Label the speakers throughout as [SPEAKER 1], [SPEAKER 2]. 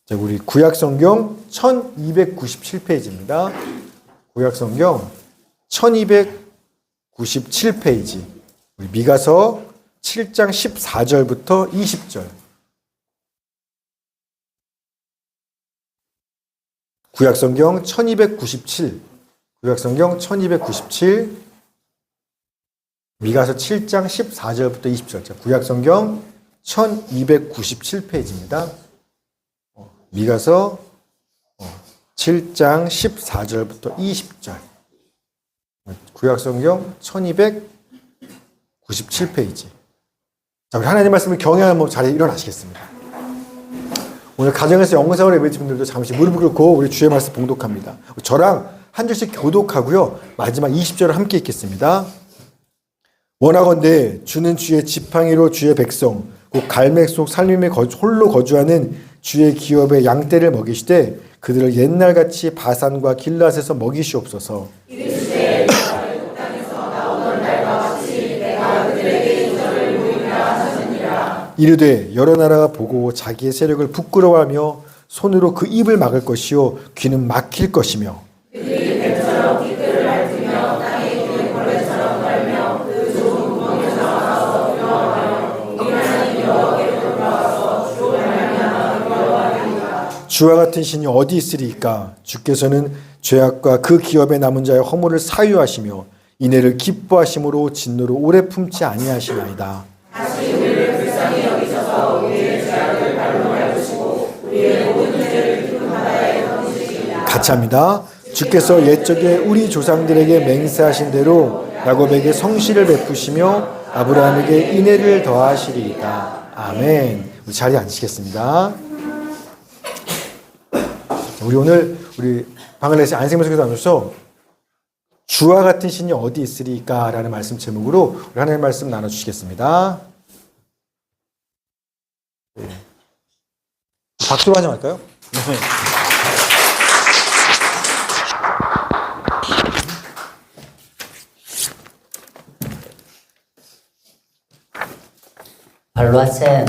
[SPEAKER 1] 자, 우리 구약성경 1297페이지입니다. 구약성경 1297페이지. 우리 미가서 7장 14절부터 20절. 구약성경 1297. 구약성경 1297. 미가서 7장 14절부터 20절. 자, 구약성경 1297페이지입니다. 미가서 7장 14절부터 20절. 구약성경 1297페이지. 자, 우리 하나님 말씀을 경외하며 자리에 일어나시겠습니다. 오늘 가정에서 영성을 예배드리는 분들도 잠시 무릎을 꿇고 우리 주의 말씀 봉독합니다. 저랑 한 절씩 교독하고요. 마지막 20절을 함께 읽겠습니다. 원하건대 주는 주의 지팡이로 주의 백성 곧 갈멜 속 살림에 홀로 거주하는 주의 기업의 양떼를 먹이시되 그들을 옛날같이 바산과 길앗에서 먹이시옵소서. 이르시되 땅에서 나오던 날과 같이 내가 그들에게 이적을 보이리라 하시니라. 이르되 여러 나라가 보고 자기의 세력을 부끄러워하며 손으로 그 입을 막을 것이요 귀는 막힐 것이며 그들이 뱀처럼 깃들을 핥으며 땅에 있는 벌레처럼 날며 그 좁은 구멍에서 나와서 두려워하며 우리 하나님 여호와께로 돌아와서 주로 말미암아 두려워하리이다. 주와 같은 신이 어디 있으리이까. 주께서는 죄악과 그 기업에 남은 자의 허물을 사유하시며 이내를 기뻐하심으로 진노로 오래 품지 아니하시나이다. 다시 우리를 불쌍히 여기셔서 우리의 죄악을 발로 밟으시고 우리의 모든 죄를 깊은 바다에 던지시리이다. 같이 합니다. 주께서 옛적에 우리 조상들에게 맹세하신 대로 야곱에게 성실을 베푸시며 아브라함에게 인애를 더하시리이다. 아멘. 우리 자리에 앉으시겠습니다. 우리 오늘 우리 방글라데시 안생명석에서 나눠서 주와 같은 신이 어디 있으리까? 라는 말씀 제목으로 우리 하나님의 말씀 나눠주시겠습니다. 네. 박수로 환영할까요? 네.
[SPEAKER 2] 발로하센.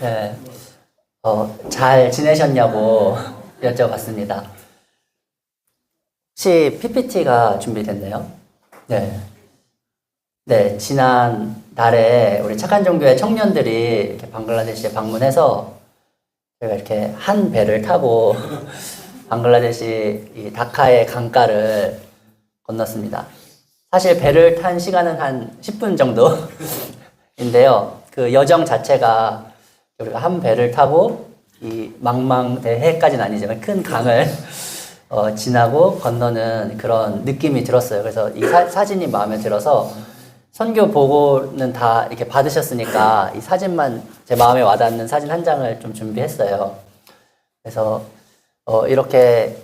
[SPEAKER 2] 네. 잘 지내셨냐고 여쭤봤습니다. 혹시 PPT가 준비됐나요? 네. 네, 지난 달에 우리 착한 종교의 청년들이 이렇게 방글라데시에 방문해서 제가 이렇게 한 배를 타고 방글라데시 이 다카의 강가를 건넜습니다. 사실 배를 탄 시간은 한 10분 정도인데요. 그 여정 자체가 우리가 한 배를 타고 이 망망대해까지는 아니지만 큰 강을 지나고 건너는 그런 느낌이 들었어요. 그래서 이 사진이 마음에 들어서 선교 보고는 다 이렇게 받으셨으니까 이 사진만 제 마음에 와닿는 사진 한 장을 좀 준비했어요. 그래서 이렇게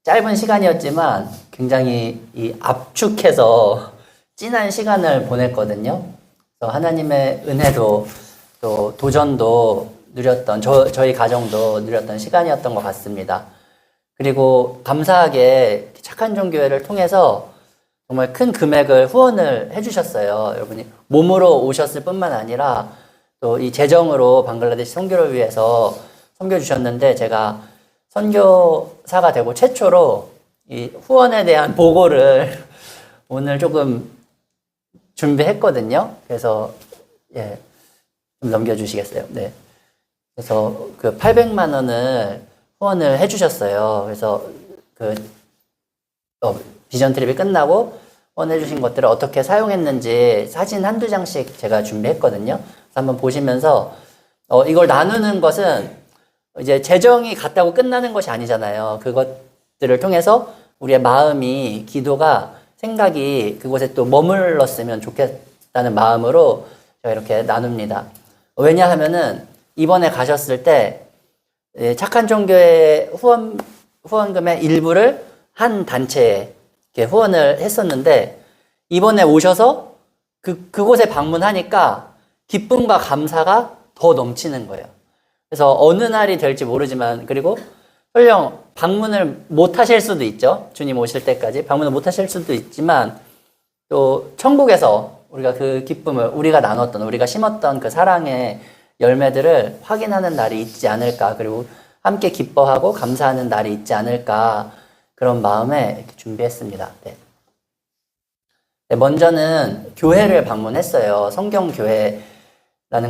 [SPEAKER 2] 짧은 시간이었지만 굉장히 이 압축해서 진한 시간을 보냈거든요. 그래서 하나님의 은혜도 또 도전도 누렸던 저희 가정도 누렸던 시간이었던 것 같습니다. 그리고 감사하게 착한 종교회를 통해서 정말 큰 금액을 후원을 해주셨어요. 여러분이 몸으로 오셨을 뿐만 아니라 또 이 재정으로 방글라데시 선교를 위해서 섬겨 주셨는데 제가 선교사가 되고 최초로 이 후원에 대한 보고를 오늘 조금 준비했거든요. 그래서 예, 좀 넘겨주시겠어요? 네. 그래서 그 800만 원을 후원을 해주셨어요. 그래서 그 비전 트립이 끝나고 후원해주신 것들을 어떻게 사용했는지 사진 한두 장씩 제가 준비했거든요. 그래서 한번 보시면서 이걸 나누는 것은 이제 재정이 갔다고 끝나는 것이 아니잖아요. 그것들을 통해서 우리의 마음이, 기도가, 생각이 그곳에 또 머물렀으면 좋겠다는 마음으로 제가 이렇게 나눕니다. 왜냐하면은 이번에 가셨을 때 착한 종교의 후원금의 일부를 한 단체에 이렇게 후원을 했었는데 이번에 오셔서 그곳에 방문하니까 기쁨과 감사가 더 넘치는 거예요. 그래서 어느 날이 될지 모르지만 그리고 설령 방문을 못 하실 수도 있죠. 주님 오실 때까지 방문을 못 하실 수도 있지만 또 천국에서 우리가 그 기쁨을 우리가 나눴던 우리가 심었던 그 사랑의 열매들을 확인하는 날이 있지 않을까. 그리고 함께 기뻐하고 감사하는 날이 있지 않을까. 그런 마음에 이렇게 준비했습니다. 네. 네, 먼저는 교회를 방문했어요. 성경교회라는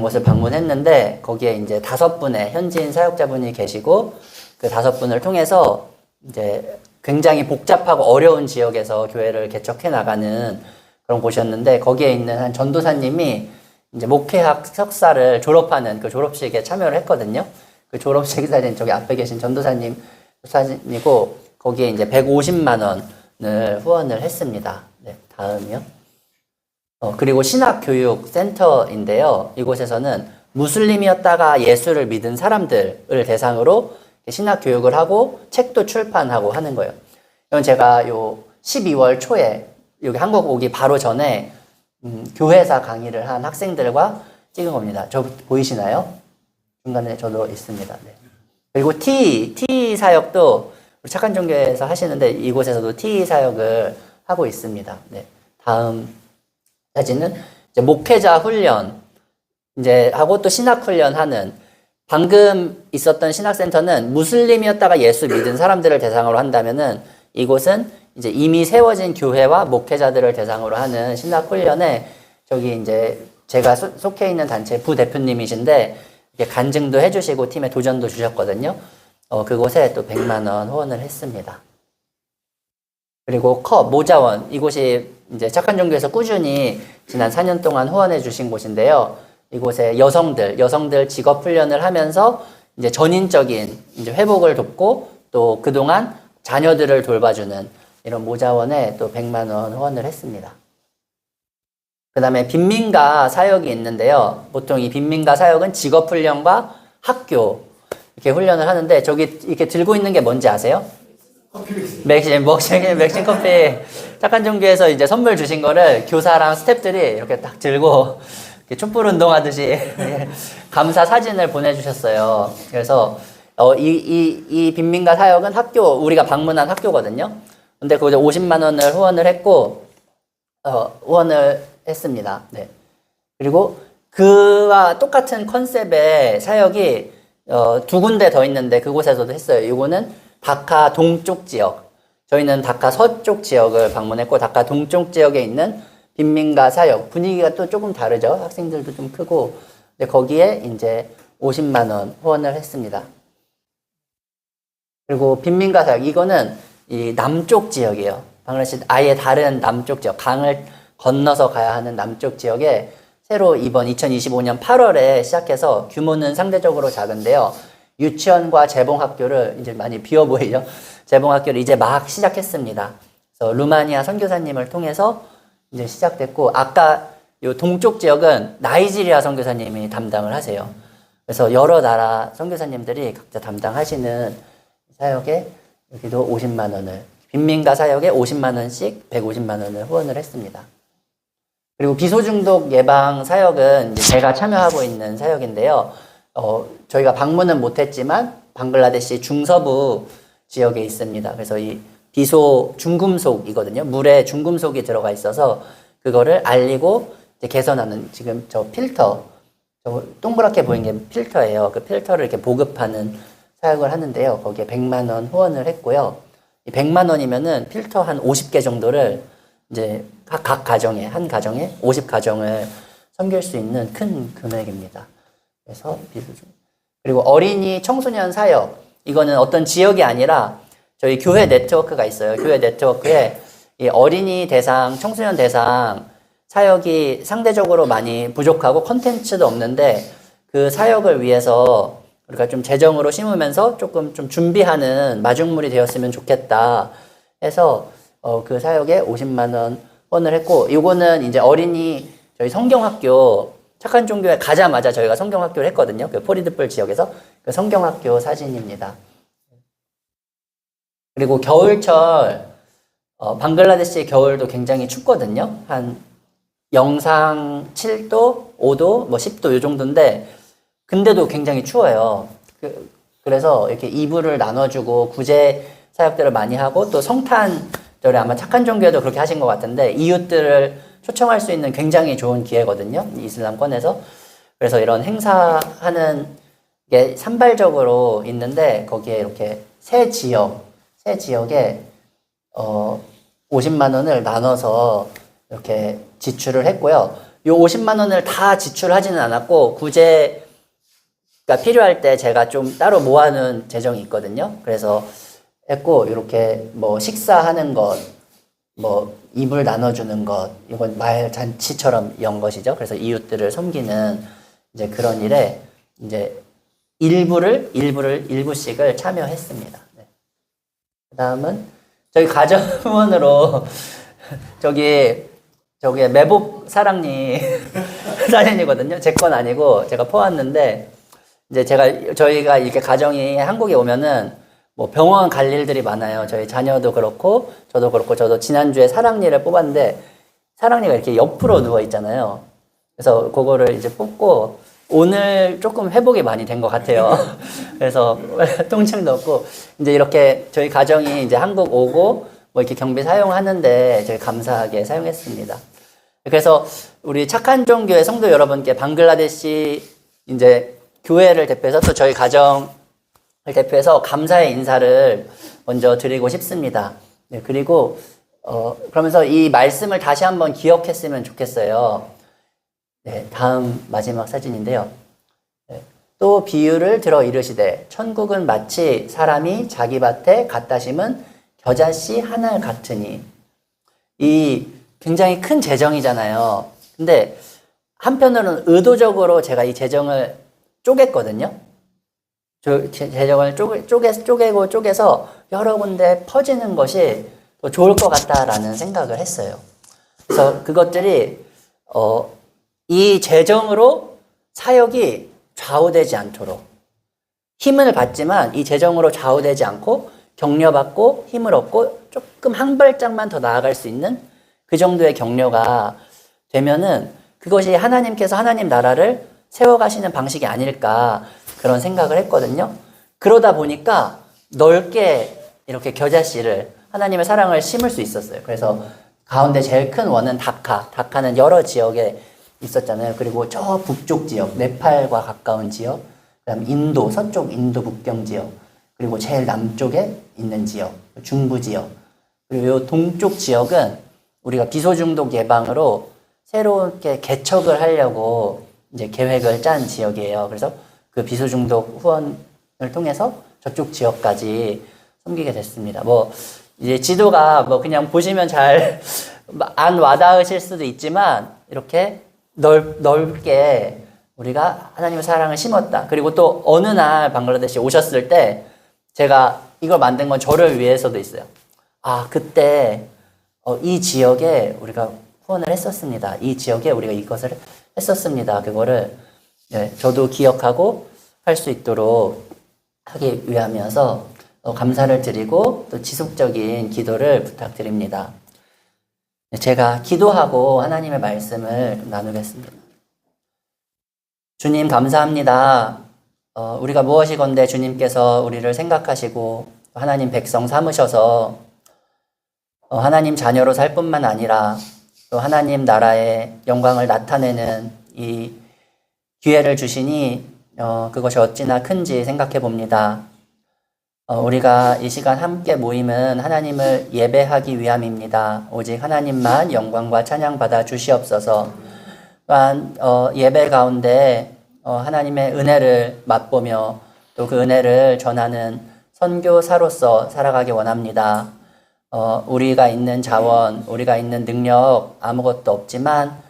[SPEAKER 2] 곳을 방문했는데 거기에 이제 5분의 현지인 사역자분이 계시고 그 5분을 통해서 이제 굉장히 복잡하고 어려운 지역에서 교회를 개척해 나가는 그런 곳이었는데 거기에 있는 한 전도사님이 이제 목회학 석사를 졸업하는 그 졸업식에 참여를 했거든요. 그 졸업식 사진 저기 앞에 계신 전도사님 사진이고 거기에 이제 150만 원을 후원을 했습니다. 네, 다음이요. 그리고 신학교육센터인데요. 이곳에서는 무슬림이었다가 예수를 믿은 사람들을 대상으로 신학교육을 하고 책도 출판하고 하는 거예요. 이건 제가 요 12월 초에 여기 한국 오기 바로 전에 교회사 강의를 한 학생들과 찍은 겁니다. 저 보이시나요? 중간에 저도 있습니다. 네. 그리고 T 사역도 우리 착한 종교에서 하시는데 이곳에서도 T 사역을 하고 있습니다. 네. 다음 사진은 이제 목회자 훈련 이제 하고 또 신학 훈련하는 방금 있었던 신학센터는 무슬림이었다가 예수 믿은 사람들을 대상으로 한다면은 이곳은 이제 이미 세워진 교회와 목회자들을 대상으로 하는 신학 훈련에 저기 이제 제가 속해 있는 단체 부대표님이신데 이렇게 간증도 해주시고 팀에 도전도 주셨거든요. 그곳에 또 100만 원 후원을 했습니다. 그리고 컵 모자원 이곳이 이제 착한 종교에서 꾸준히 지난 4년 동안 후원해 주신 곳인데요. 이곳에 여성들 직업 훈련을 하면서 이제 전인적인 이제 회복을 돕고 또 그동안 자녀들을 돌봐주는 이런 모자원에 또 100만 원 후원을 했습니다. 그 다음에 빈민가 사역이 있는데요. 보통 이 빈민가 사역은 직업 훈련과 학교 이렇게 훈련을 하는데 저기 이렇게 들고 있는 게 뭔지 아세요? 맥신 커피. 착한 종교에서 이제 선물 주신 거를 교사랑 스태프들이 이렇게 딱 들고 촛불 운동하듯이 감사 사진을 보내주셨어요. 그래서 이 빈민가 사역은 학교 우리가 방문한 학교거든요. 근데 거기서 50만 원을 후원을 했고 후원을 했습니다. 네. 그리고 그와 똑같은 컨셉의 사역이 2군데 더 있는데 그곳에서도 했어요. 이거는 다카 동쪽 지역. 저희는 다카 서쪽 지역을 방문했고 다카 동쪽 지역에 있는 빈민가 사역 분위기가 또 조금 다르죠. 학생들도 좀 크고. 근데 거기에 이제 50만 원 후원을 했습니다. 그리고 빈민가 사역 이거는 이 남쪽 지역이에요. 방글라데시 아예 다른 남쪽 지역 강을 건너서 가야 하는 남쪽 지역에 새로 이번 2025년 8월에 시작해서 규모는 상대적으로 작은데요. 유치원과 재봉학교를 이제 많이 비어 보이죠. 재봉학교를 이제 막 시작했습니다. 그래서 루마니아 선교사님을 통해서 이제 시작됐고 아까 요 동쪽 지역은 나이지리아 선교사님이 담당을 하세요. 그래서 여러 나라 선교사님들이 각자 담당하시는 사역에 여기도 50만 원을 빈민가 사역에 50만 원씩 150만 원을 후원을 했습니다. 그리고 비소중독 예방 사역은 이제 제가 참여하고 있는 사역인데요. 저희가 방문은 못했지만 방글라데시 중서부 지역에 있습니다. 그래서 이 비소 중금속이거든요. 물에 중금속이 들어가 있어서 그거를 알리고 이제 개선하는 지금 저 필터, 저 동그랗게 보이는 게 필터예요. 그 필터를 이렇게 보급하는 사역을 하는데요. 거기에 100만 원 후원을 했고요. 이 100만 원이면은 필터 한 50개 정도를 이제 각 가정에, 한 가정에 50가정을 섬길 수 있는 큰 금액입니다. 그래서 비수중. 그리고 어린이 청소년 사역. 이거는 어떤 지역이 아니라 저희 교회 네트워크가 있어요. 교회 네트워크에 이 어린이 대상, 청소년 대상 사역이 상대적으로 많이 부족하고 컨텐츠도 없는데 그 사역을 위해서 우리가 좀 재정으로 심으면서 조금 좀 준비하는 마중물이 되었으면 좋겠다 해서 그 사역에 50만 원 후원을 했고 이거는 이제 어린이 저희 성경학교 착한 종교에 가자마자 저희가 성경학교를 했거든요. 그 포리드불 지역에서 그 성경학교 사진입니다. 그리고 겨울철 방글라데시 겨울도 굉장히 춥거든요. 한 영상 7도, 5도, 뭐 10도 이 정도인데 근데도 굉장히 추워요. 그래서 이렇게 이불을 나눠주고 구제 사역들을 많이 하고 또 성탄절에 아마 착한 종교에도 그렇게 하신 것 같은데 이웃들을 초청할 수 있는 굉장히 좋은 기회거든요. 이슬람권에서. 그래서 이런 행사하는 게 산발적으로 있는데 거기에 이렇게 세 지역에 50만 원을 나눠서 이렇게 지출을 했고요. 요 50만 원을 다 지출하지는 않았고 구제가 필요할 때 제가 좀 따로 모아놓은 재정이 있거든요. 그래서 했고 이렇게 뭐 식사하는 것, 뭐 이불 나눠주는 것, 이건 말 잔치처럼 연 것이죠. 그래서 이웃들을 섬기는 이제 그런 일에 이제 일부씩을 참여했습니다. 네. 그다음은 저희 가정후원으로 저기에 매복 사랑니 사진이거든요. 제 건 아니고 제가 퍼왔는데 이제 저희가 이렇게 가정이 한국에 오면은 뭐 병원 갈 일들이 많아요. 저희 자녀도 그렇고 저도 지난주에 사랑니를 뽑았는데 사랑니가 이렇게 옆으로 누워 있잖아요. 그래서 그거를 이제 뽑고 오늘 조금 회복이 많이 된 것 같아요. 그래서 통증도 없고 이제 이렇게 저희 가정이 이제 한국 오고 뭐 이렇게 경비 사용하는데 저희 감사하게 사용했습니다. 그래서 우리 착한 종교의 성도 여러분께 방글라데시 이제 교회를 대표해서 또 저희 가정을 대표해서 감사의 인사를 먼저 드리고 싶습니다. 네, 그리고 그러면서 이 말씀을 다시 한번 기억했으면 좋겠어요. 네, 다음 마지막 사진인데요. 네, 또 비유를 들어 이르시되 천국은 마치 사람이 자기 밭에 갖다 심은 겨자씨 한 알 같으니. 이 굉장히 큰 재정이잖아요. 근데 한편으로는 의도적으로 제가 이 재정을 쪼갰거든요. 재정을 쪼개서 여러 군데 퍼지는 것이 더 좋을 것 같다라는 생각을 했어요. 그래서 그것들이 이 재정으로 사역이 좌우되지 않도록 힘을 받지만 이 재정으로 좌우되지 않고 격려받고 힘을 얻고 조금 한 발짝만 더 나아갈 수 있는 그 정도의 격려가 되면은 그것이 하나님께서 하나님 나라를 세워가시는 방식이 아닐까 그런 생각을 했거든요. 그러다 보니까 넓게 이렇게 겨자씨를 하나님의 사랑을 심을 수 있었어요. 그래서 가운데 제일 큰 원은 다카는 여러 지역에 있었잖아요. 그리고 저 북쪽 지역, 네팔과 가까운 지역, 그다음 인도, 서쪽 인도 북경 지역, 그리고 제일 남쪽에 있는 지역, 중부 지역, 그리고 이 동쪽 지역은 우리가 기소중독 예방으로 새롭게 개척을 하려고 이제 계획을 짠 지역이에요. 그래서 그 비소중독 후원을 통해서 저쪽 지역까지 섬기게 됐습니다. 뭐 이제 지도가 뭐 그냥 보시면 잘 안 와닿으실 수도 있지만 이렇게 넓게 우리가 하나님의 사랑을 심었다. 그리고 또 어느 날 방글라데시 오셨을 때 제가 이걸 만든 건 저를 위해서도 있어요. 아, 그때 이 지역에 우리가 후원을 했었습니다. 이 지역에 우리가 이것을 했었습니다. 그거를 저도 기억하고 할 수 있도록 하기 위함이어서 감사를 드리고 또 지속적인 기도를 부탁드립니다. 제가 기도하고 하나님의 말씀을 나누겠습니다. 주님 감사합니다. 우리가 무엇이건대 주님께서 우리를 생각하시고 하나님 백성 삼으셔서 하나님 자녀로 살 뿐만 아니라 또 하나님 나라의 영광을 나타내는 이 기회를 주시니 그것이 어찌나 큰지 생각해 봅니다. 우리가 이 시간 함께 모임은 하나님을 예배하기 위함입니다. 오직 하나님만 영광과 찬양 받아 주시옵소서. 또한 예배 가운데 하나님의 은혜를 맛보며 또 그 은혜를 전하는 선교사로서 살아가기 원합니다. 우리가 있는 자원, 우리가 있는 능력 아무것도 없지만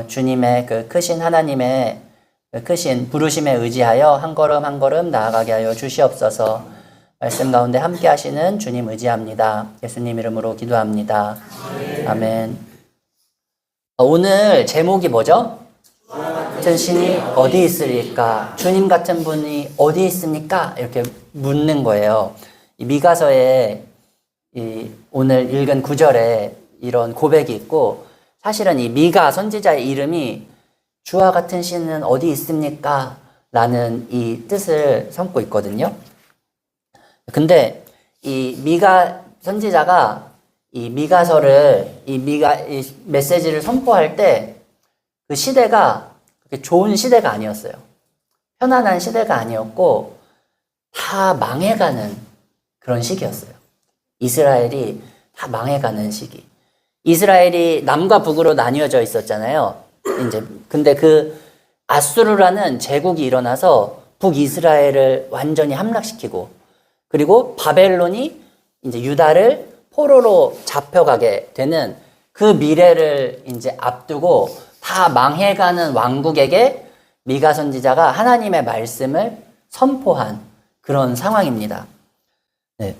[SPEAKER 2] 주님의 그 크신 하나님의 그 크신 부르심에 의지하여 한 걸음 한 걸음 나아가게 하여 주시옵소서. 말씀 가운데 함께 하시는 주님 의지합니다. 예수님 이름으로 기도합니다. 아멘. 오늘 제목이 뭐죠? 같은 신이 어디 있으리까? 주님 같은 분이 어디 있습니까? 이렇게 묻는 거예요. 이 미가서에 오늘 읽은 9절에 이런 고백이 있고 사실은 이 미가 선지자의 이름이 주와 같은 신은 어디 있습니까? 라는 이 뜻을 담고 있거든요. 근데 이 미가 선지자가 이 미가서를 이 메시지를 선포할 때 그 시대가 그렇게 좋은 시대가 아니었어요. 편안한 시대가 아니었고 다 망해가는 그런 시기였어요. 이스라엘이 다 망해가는 시기. 이스라엘이 남과 북으로 나뉘어져 있었잖아요. 근데 그 아수르라는 제국이 일어나서 북이스라엘을 완전히 함락시키고, 그리고 바벨론이 이제 유다를 포로로 잡혀가게 되는 그 미래를 이제 앞두고 다 망해가는 왕국에게 미가 선지자가 하나님의 말씀을 선포한 그런 상황입니다. 네.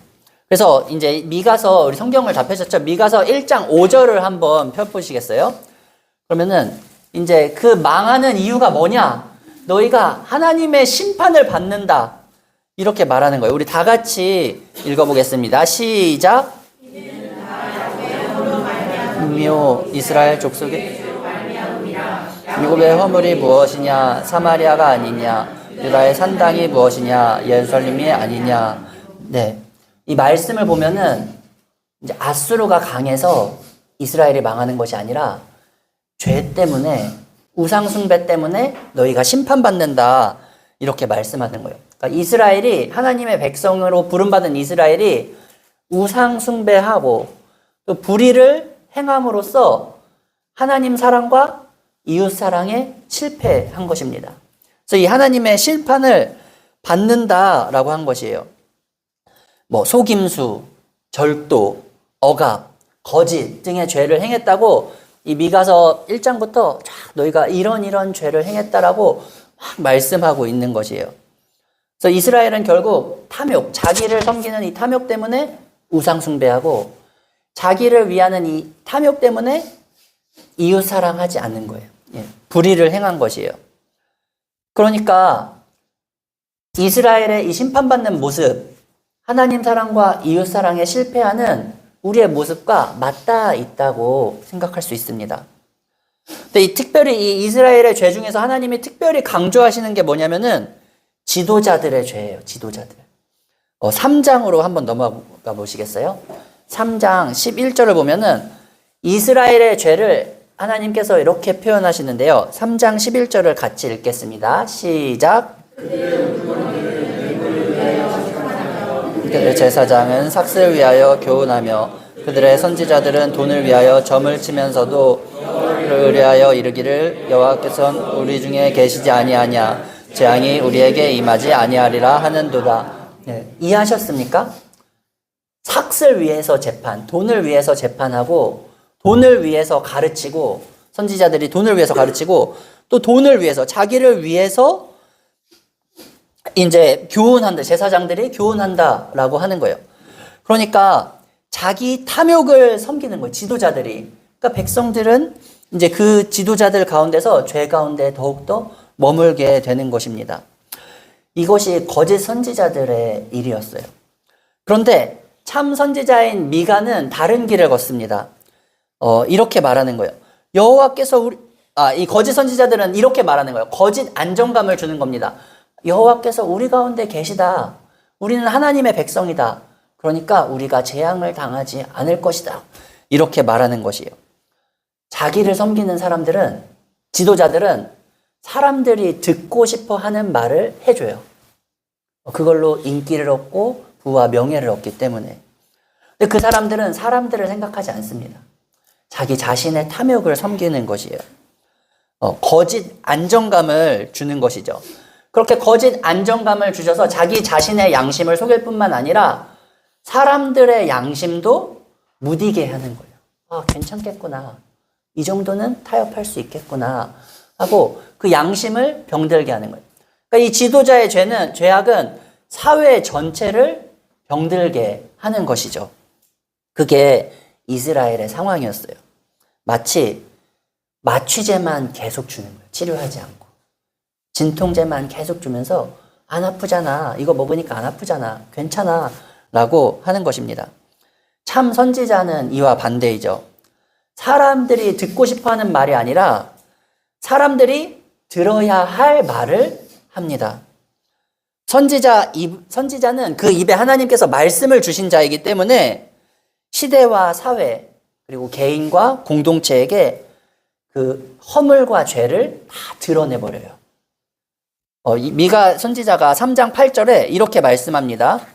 [SPEAKER 2] 그래서 이제 미가서, 우리 성경을 다 펴셨죠? 미가서 1장 5절을 한번 펴보시겠어요? 그러면은 이제 그 망하는 이유가 뭐냐? 너희가 하나님의 심판을 받는다. 이렇게 말하는 거예요. 우리 다 같이 읽어보겠습니다. 시작. 묘 이스라엘 족속의 미국의 허물이 무엇이냐? 사마리아가 아니냐? 유다의 산당이 무엇이냐? 예루살렘이 아니냐? 네. 이 말씀을 보면은 이제 아수르가 강해서 이스라엘이 망하는 것이 아니라 죄 때문에, 우상숭배 때문에 너희가 심판받는다. 이렇게 말씀하는 거예요. 그러니까 이스라엘이, 하나님의 백성으로 부름받은 이스라엘이 우상숭배하고 또 불의를 행함으로써 하나님 사랑과 이웃 사랑에 실패한 것입니다. 그래서 이 하나님의 심판을 받는다라고 한 것이에요. 뭐 속임수, 절도, 억압, 거짓 등의 죄를 행했다고 이 미가서 1장부터 쫙 너희가 이런 죄를 행했다라고 막 말씀하고 있는 것이에요. 그래서 이스라엘은 결국 탐욕, 자기를 섬기는 이 탐욕 때문에 우상 숭배하고, 자기를 위하는 이 탐욕 때문에 이웃 사랑하지 않는 거예요. 예, 불의를 행한 것이에요. 그러니까 이스라엘의 이 심판받는 모습, 하나님 사랑과 이웃 사랑에 실패하는 우리의 모습과 맞닿아 있다고 생각할 수 있습니다. 근데 특별히 이 이스라엘의 죄 중에서 하나님이 특별히 강조하시는 게 뭐냐면은 지도자들의 죄예요. 지도자들. 3장으로 한번 넘어가 보시겠어요? 3장 11절을 보면은 이스라엘의 죄를 하나님께서 이렇게 표현하시는데요. 3장 11절을 같이 읽겠습니다. 시작. 그들의 제사장은 삭슬을 위하여 교훈하며 그들의 선지자들은 돈을 위하여 점을 치면서도 그를 위하여 이르기를 여호와께서는 우리 중에 계시지 아니하냐, 재앙이 우리에게 임하지 아니하리라 하는도다. 네, 이해하셨습니까? 삭슬 위해서 재판, 돈을 위해서 재판하고, 돈을 위해서 가르치고, 선지자들이 돈을 위해서 가르치고, 또 돈을 위해서, 자기를 위해서 이제 교훈한다, 제사장들이 교훈한다라고 하는 거예요. 그러니까 자기 탐욕을 섬기는 거예요, 지도자들이. 그러니까 백성들은 이제 그 지도자들 가운데서 죄 가운데 더욱더 머물게 되는 것입니다. 이것이 거짓 선지자들의 일이었어요. 그런데 참 선지자인 미가는 다른 길을 걷습니다. 이렇게 말하는 거예요. 여호와께서 이 거짓 선지자들은 이렇게 말하는 거예요. 거짓 안정감을 주는 겁니다. 여호와께서 우리 가운데 계시다. 우리는 하나님의 백성이다. 그러니까 우리가 재앙을 당하지 않을 것이다. 이렇게 말하는 것이에요. 자기를 섬기는 사람들은, 지도자들은 사람들이 듣고 싶어 하는 말을 해줘요. 그걸로 인기를 얻고 부와 명예를 얻기 때문에. 근데 그 사람들은 사람들을 생각하지 않습니다. 자기 자신의 탐욕을 섬기는 것이에요. 거짓 안정감을 주는 것이죠. 그렇게 거짓 안정감을 주셔서 자기 자신의 양심을 속일 뿐만 아니라 사람들의 양심도 무디게 하는 거예요. 아, 괜찮겠구나. 이 정도는 타협할 수 있겠구나 하고 그 양심을 병들게 하는 거예요. 그러니까 이 지도자의 죄악은 사회 전체를 병들게 하는 것이죠. 그게 이스라엘의 상황이었어요. 마치 마취제만 계속 주는 거예요. 치료하지 않고. 진통제만 계속 주면서 안 아프잖아. 이거 먹으니까 안 아프잖아. 괜찮아. 라고 하는 것입니다. 참 선지자는 이와 반대이죠. 사람들이 듣고 싶어 하는 말이 아니라 사람들이 들어야 할 말을 합니다. 선지자는 그 입에 하나님께서 말씀을 주신 자이기 때문에 시대와 사회, 그리고 개인과 공동체에게 그 허물과 죄를 다 드러내버려요. 미가 선지자가 3장 8절에 이렇게 말씀합니다.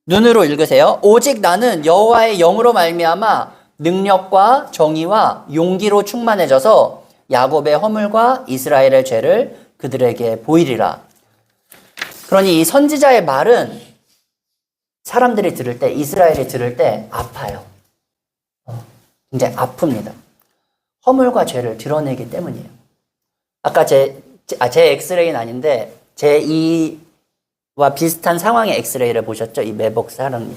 [SPEAKER 2] 눈으로 읽으세요. 오직 나는 여호와의 영으로 말미암아 능력과 정의와 용기로 충만해져서 야곱의 허물과 이스라엘의 죄를 그들에게 보이리라. 그러니 이 선지자의 말은 사람들이 들을 때, 이스라엘이 들을 때 아파요. 굉장히 아픕니다. 허물과 죄를 드러내기 때문이에요. 아까 제 엑스레이는 아닌데 제 2와 비슷한 상황의 엑스레이를 보셨죠? 이 매복 사랑니.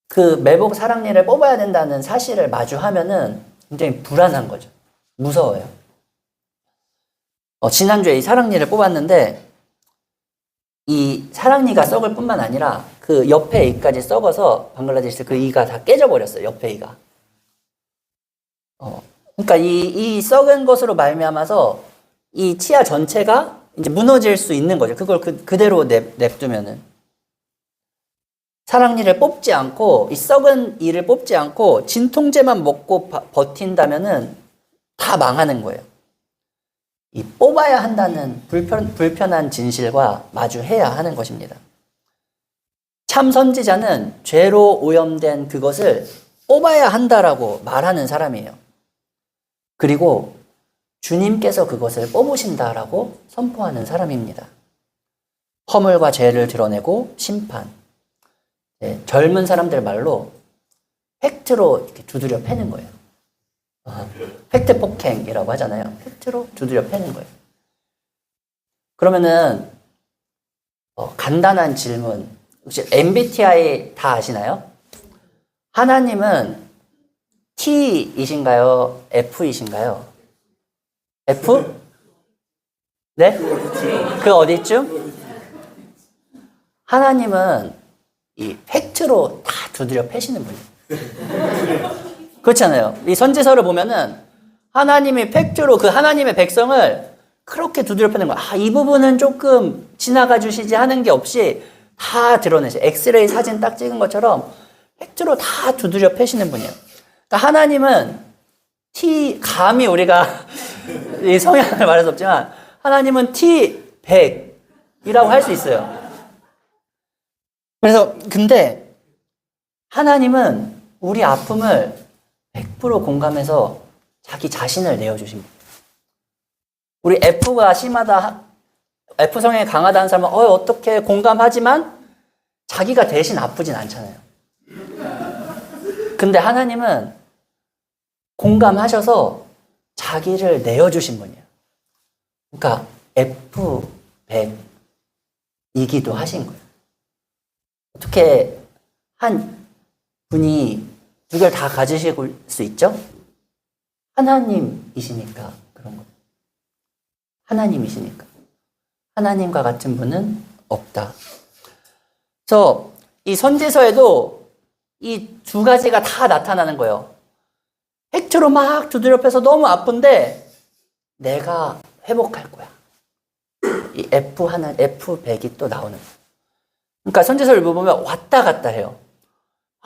[SPEAKER 2] 그 매복 사랑니를 뽑아야 된다는 사실을 마주하면은 굉장히 불안한 거죠. 무서워요. 지난주에 이 사랑니를 뽑았는데 이 사랑니가 썩을 뿐만 아니라 그 옆에 이까지 썩어서 방글라데시에서 그 이가 다 깨져버렸어요. 옆에 이가. 그러니까 이 썩은 것으로 말미암아서 이 치아 전체가 이제 무너질 수 있는 거죠. 그걸 그대로 냅두면은. 사랑니를 뽑지 않고, 이 썩은 이를 뽑지 않고 진통제만 먹고 버틴다면은 다 망하는 거예요. 이 뽑아야 한다는 불편한 진실과 마주해야 하는 것입니다. 참 선지자는 죄로 오염된 그것을 뽑아야 한다라고 말하는 사람이에요. 그리고 주님께서 그것을 뽑으신다라고 선포하는 사람입니다. 허물과 죄를 드러내고 심판. 젊은 사람들 말로 팩트로 이렇게 두드려 패는 거예요. 팩트 폭행이라고 하잖아요. 팩트로 두드려 패는 거예요. 그러면은 간단한 질문. 혹시 MBTI 다 아시나요? 하나님은 T이신가요? F이신가요? F? 네? 그 어디쯤? 하나님은 이 팩트로 다 두드려 패시는 분이에요. 그렇잖아요. 이 선지서를 보면은 하나님이 팩트로 그 하나님의 백성을 그렇게 두드려 패는 거야. 이 부분은 조금 지나가 주시지 하는 게 없이 다 드러내세요. 엑스레이 사진 딱 찍은 것처럼 팩트로 다 두드려 패시는 분이에요. 그러니까 하나님은 감히 우리가 이 성향을 말할 수 없지만 하나님은 T100이라고 할 수 있어요. 그래서 근데 하나님은 우리 아픔을 100% 공감해서 자기 자신을 내어주십니다. 우리 F가 심하다, F 성향이 강하다는 사람은 어떻게 공감하지만 자기가 대신 아프진 않잖아요. 근데 하나님은 공감하셔서 자기를 내어주신 분이에요. 그러니까 F100이기도 하신 거예요. 어떻게 한 분이 두 개를 다 가지실 수 있죠? 하나님이시니까 그런 거예요. 하나님이시니까. 하나님과 같은 분은 없다. 그래서 이 선지서에도 이 두 가지가 다 나타나는 거예요. 팩트로 막 두드려 패서 너무 아픈데 내가 회복할 거야. 이 F100이 또 나오는 거예요. 그러니까 선지서를 보면 왔다 갔다 해요.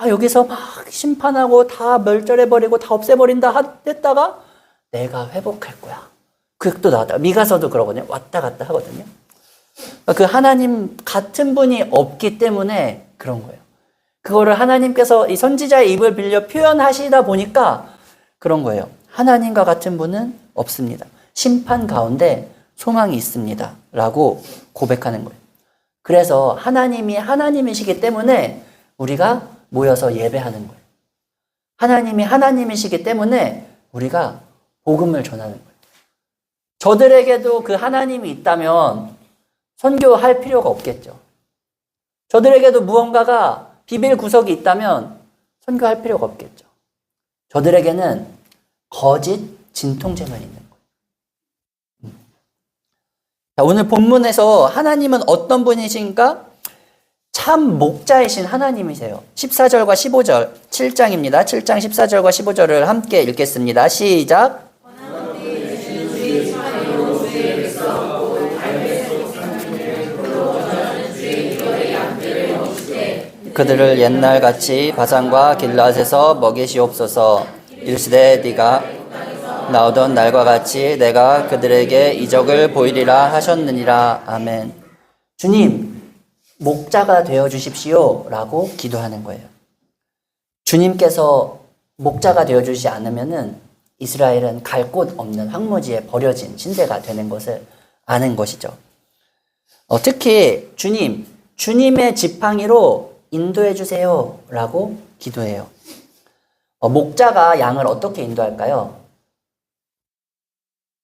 [SPEAKER 2] 여기서 막 심판하고 다 멸절해버리고 다 없애버린다 했다가 내가 회복할 거야. 그 또 나왔다. 미가서도 그러거든요. 왔다 갔다 하거든요. 그러니까 그 하나님 같은 분이 없기 때문에 그런 거예요. 그거를 하나님께서 이 선지자의 입을 빌려 표현하시다 보니까 그런 거예요. 하나님과 같은 분은 없습니다. 심판 가운데 소망이 있습니다. 라고 고백하는 거예요. 그래서 하나님이 하나님이시기 때문에 우리가 모여서 예배하는 거예요. 하나님이 하나님이시기 때문에 우리가 복음을 전하는 거예요. 저들에게도 그 하나님이 있다면 선교할 필요가 없겠죠. 저들에게도 무언가가 비빌 구석이 있다면 선교할 필요가 없겠죠. 저들에게는 거짓 진통제만 있는 거예요. 자, 오늘 본문에서 하나님은 어떤 분이신가? 참 목자이신 하나님이세요. 14절과 15절, 7장입니다. 7장 14절과 15절을 함께 읽겠습니다. 시작. 그들을 옛날같이 바산과 길앗에서 먹이시옵소서. 일시되 네가 나오던 날과 같이 내가 그들에게 이적을 보이리라 하셨느니라. 아멘. 주님, 목자가 되어 주십시오 라고 기도하는 거예요. 주님께서 목자가 되어 주시지 않으면은 이스라엘은 갈 곳 없는 황무지에 버려진 신세가 되는 것을 아는 것이죠. 특히 주님의 지팡이로 인도해 주세요 라고 기도해요. 목자가 양을 어떻게 인도할까요?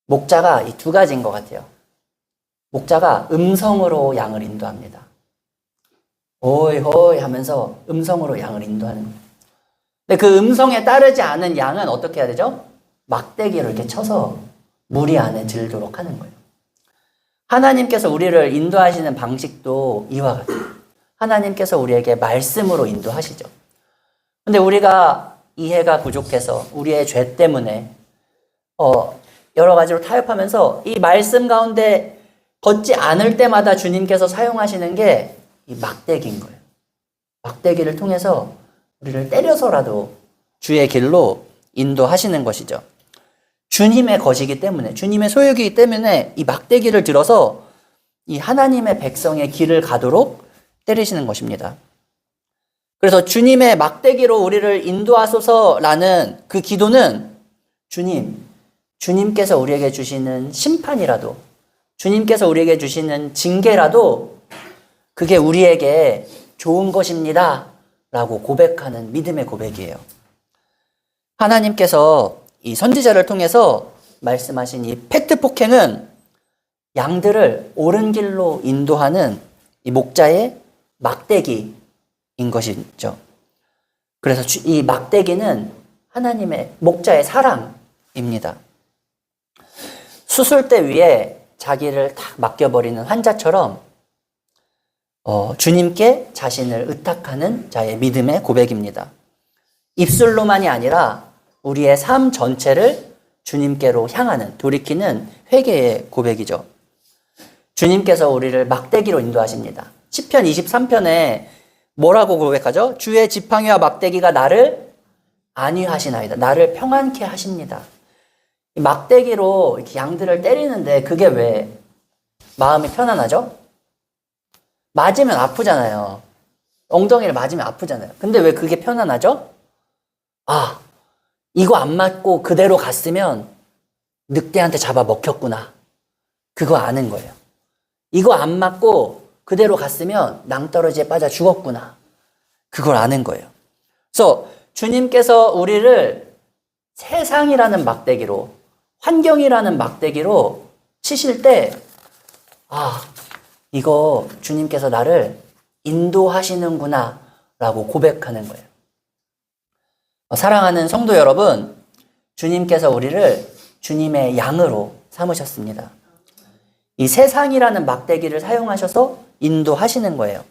[SPEAKER 2] 목자가 이 두 가지인 것 같아요. 목자가 음성으로 양을 인도합니다. 오이 호이 하면서 음성으로 양을 인도하는 거예요. 근데 그 음성에 따르지 않은 양은 어떻게 해야 되죠? 막대기로 이렇게 쳐서 무리 안에 들도록 하는 거예요. 하나님께서 우리를 인도하시는 방식도 이와 같아요. 하나님께서 우리에게 말씀으로 인도하시죠. 근데 우리가 이해가 부족해서 우리의 죄 때문에 여러 가지로 타협하면서 이 말씀 가운데 걷지 않을 때마다 주님께서 사용하시는 게 이 막대기인 거예요. 막대기를 통해서 우리를 때려서라도 주의 길로 인도하시는 것이죠. 주님의 것이기 때문에, 주님의 소유이기 때문에 이 막대기를 들어서 이 하나님의 백성의 길을 가도록 때리시는 것입니다. 그래서 주님의 막대기로 우리를 인도하소서라는 그 기도는 주님께서 우리에게 주시는 심판이라도, 주님께서 우리에게 주시는 징계라도 그게 우리에게 좋은 것입니다 라고 고백하는 믿음의 고백이에요. 하나님께서 이 선지자를 통해서 말씀하신 이 팩트 폭행은 양들을 옳은 길로 인도하는 이 목자의 막대기인 것이죠. 그래서 이 막대기는 하나님의 목자의 사랑입니다. 수술대 위에 자기를 탁 맡겨버리는 환자처럼 주님께 자신을 의탁하는 자의 믿음의 고백입니다. 입술로만이 아니라 우리의 삶 전체를 주님께로 향하는, 돌이키는 회개의 고백이죠. 주님께서 우리를 막대기로 인도하십니다. 시편 23편에 뭐라고 고백하죠? 주의 지팡이와 막대기가 나를 안위하시나이다. 나를 평안케 하십니다. 이 막대기로 이렇게 양들을 때리는데 그게 왜 마음이 편안하죠? 맞으면 아프잖아요. 엉덩이를 맞으면 아프잖아요. 근데 왜 그게 편안하죠? 이거 안 맞고 그대로 갔으면 늑대한테 잡아 먹혔구나. 그거 아는 거예요. 이거 안 맞고 그대로 갔으면 낭떠러지에 빠져 죽었구나. 그걸 아는 거예요. 그래서 주님께서 우리를 세상이라는 막대기로, 환경이라는 막대기로 치실 때, 이거 주님께서 나를 인도하시는구나 라고 고백하는 거예요. 사랑하는 성도 여러분, 주님께서 우리를 주님의 양으로 삼으셨습니다. 이 세상이라는 막대기를 사용하셔서 인도하시는 거예요.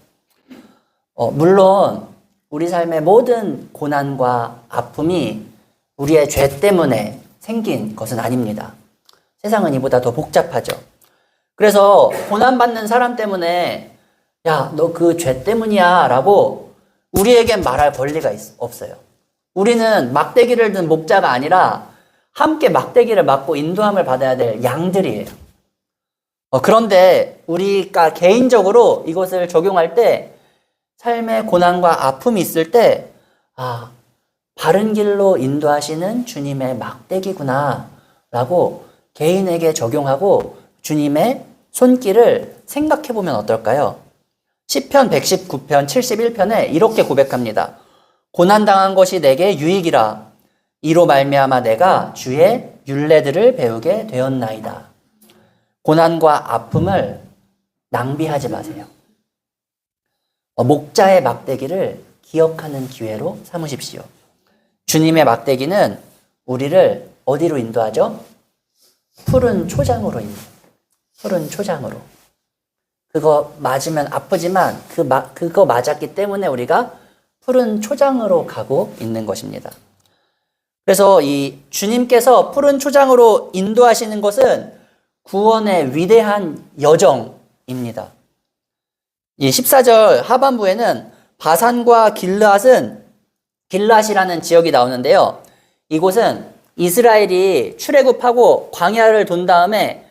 [SPEAKER 2] 물론 우리 삶의 모든 고난과 아픔이 우리의 죄 때문에 생긴 것은 아닙니다. 세상은 이보다 더 복잡하죠. 그래서 고난받는 사람 때문에 야, 너 그 죄 때문이야 라고 우리에겐 말할 권리가 없어요. 우리는 막대기를 든 목자가 아니라 함께 막대기를 맞고 인도함을 받아야 될 양들이에요. 그런데 우리가 개인적으로 이것을 적용할 때 삶의 고난과 아픔이 있을 때 바른 길로 인도하시는 주님의 막대기구나 라고 개인에게 적용하고 주님의 손길을 생각해 보면 어떨까요? 시편 119편 71편에 이렇게 고백합니다. 고난당한 것이 내게 유익이라. 이로 말미암아 내가 주의 율례들을 배우게 되었나이다. 고난과 아픔을 낭비하지 마세요. 목자의 막대기를 기억하는 기회로 삼으십시오. 주님의 막대기는 우리를 어디로 인도하죠? 푸른 초장으로 인도해요. 푸른 초장으로. 그거 맞으면 아프지만 그거 맞았기 때문에 우리가 푸른 초장으로 가고 있는 것입니다. 그래서 이 주님께서 푸른 초장으로 인도하시는 것은 구원의 위대한 여정입니다. 이 14절 하반부에는 바산과 길르앗이라는 지역이 나오는데요. 이곳은 이스라엘이 출애굽하고 광야를 돈 다음에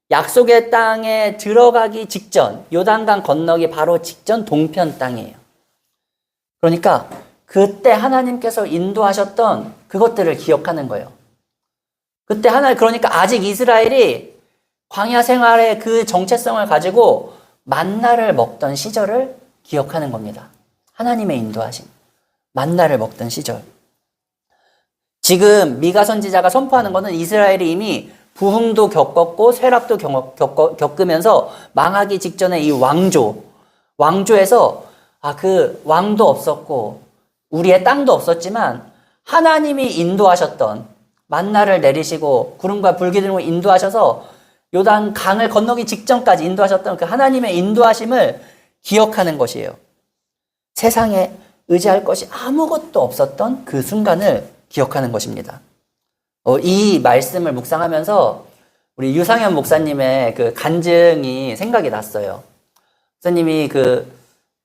[SPEAKER 2] 약속의 땅에 들어가기 직전, 요단강 건너기 바로 직전 동편 땅이에요. 그러니까 그때 하나님께서 인도하셨던 그것들을 기억하는 거예요. 그때 그러니까 아직 이스라엘이 광야 생활의 그 정체성을 가지고 만나를 먹던 시절을 기억하는 겁니다. 하나님의 인도하심. 만나를 먹던 시절. 지금 미가 선지자가 선포하는 것은 이스라엘이 이미 부흥도 겪었고 쇠락도 겪으면서 망하기 직전에 이 왕조에서 그 왕도 없었고 우리의 땅도 없었지만 하나님이 인도하셨던 만나를 내리시고 구름과 불기둥을 인도하셔서 요단 강을 건너기 직전까지 인도하셨던 그 하나님의 인도하심을 기억하는 것이에요. 세상에 의지할 것이 아무것도 없었던 그 순간을 기억하는 것입니다. 이 말씀을 묵상하면서 우리 유상현 목사님의 그 간증이 생각이 났어요. 목사님이 그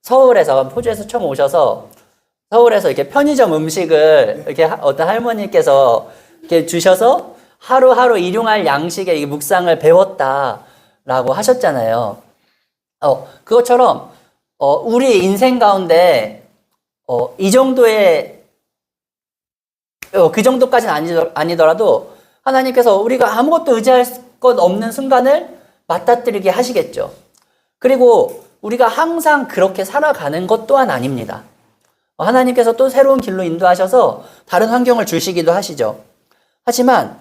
[SPEAKER 2] 서울에서, 호주에서 처음 오셔서 서울에서 이렇게 편의점 음식을 이렇게 어떤 할머니께서 이렇게 주셔서 하루하루 일용할 양식의 이 묵상을 배웠다라고 하셨잖아요. 그것처럼, 우리 인생 가운데, 이 정도의 그 정도까지는 아니더라도 하나님께서 우리가 아무것도 의지할 것 없는 순간을 맞닥뜨리게 하시겠죠. 그리고 우리가 항상 그렇게 살아가는 것 또한 아닙니다. 하나님께서 또 새로운 길로 인도하셔서 다른 환경을 주시기도 하시죠. 하지만